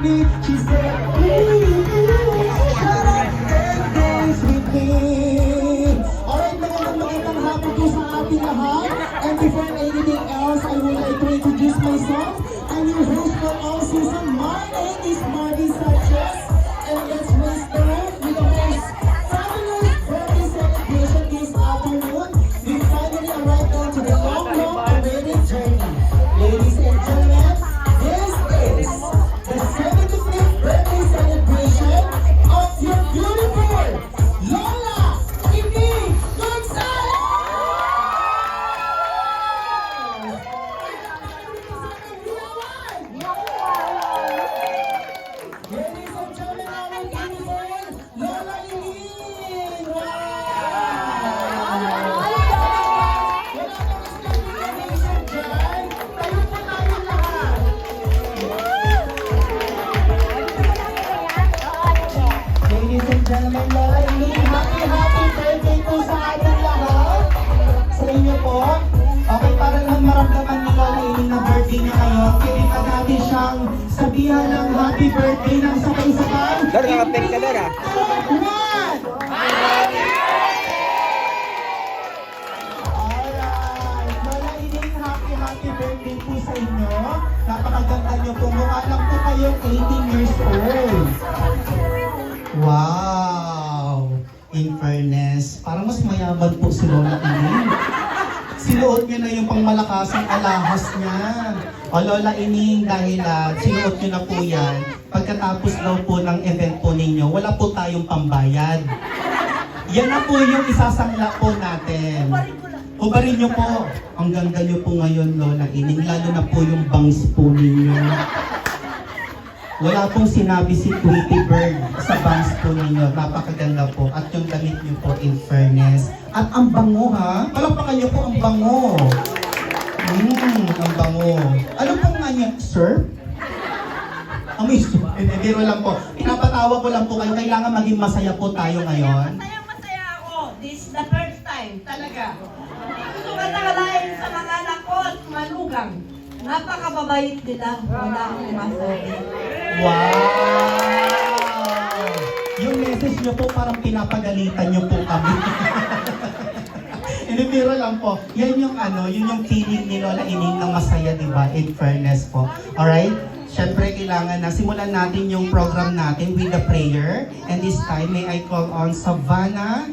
me. She said, please, shut up and dance with me. Alright, magandang hapon po sa ating lahat. And before anything else, I would like to introduce myself. I'm your host for all season. My name is Marvin Sanchez. And let's raise the roof with the most fabulous birthday celebration this afternoon. We finally arrived on to the long awaited journey. Ladies and gentlemen, this is the 75th birthday celebration of your beautiful Lola Amy Gonzalez! Ladies and gentlemen, our beautiful Lola Amy! Wow! Wala kang celebration dyan. Tayo po tayo lahat. Ladies and gentlemen, Lola Amy, happy birthday po sa ating lahat. Sa inyo po. Okay, para lang maramdaman ni Lola Amy na birthday niya ngayon, kailangan natin siyang sabihan ng happy birthday ng sabay-sabay. Dar, nakapin ka dar ah. One! Alright, Lola Amy, happy birthday po sa inyo. Napakaganda niyo po. Mukha lang po kayong 18 years old. Wow! In fairness, parang mas mayaman po si Lola Amy. Sinuot niya na yung pangmalakasang alahas niya. O Lola Amy, dahil sinuot niyo na po yan, pagkatapos daw po ng event po ninyo, wala po tayong pambayad. Yan na po yung isasangla po natin. Hubarin niyo po. Ang ganda niyo po ngayon, Lola Amy, lalo na po yung bangs po ninyo. Wala pong sinabi si Tweety Bird sa bangs po ninyo. Napakaganda po. At yung damit niyo po, in fairness. At ang bango ha. Palakpakan niyo po ang bango. Ang bango. Ano pong nga niya? Sir? Amoy sir. Biro lang po. Pinapatawa ko lang po kayo. Kailangan maging masaya po tayo ngayon. Masaya ako. This is the first time talaga. Gusto ka nakalain sa mga anak ko at malugang. Napakababait nila. Wala akong masabi. Wow! Yung message niyo po parang pinapagalitan niyo po kami. Inibiro lang po. Yan yung yun yung feeling ni Lola Amy na masaya, di ba? In fairness po. Alright? Siyempre, kailangan na simulan natin yung program natin with a prayer. And this time, may I call on Savannah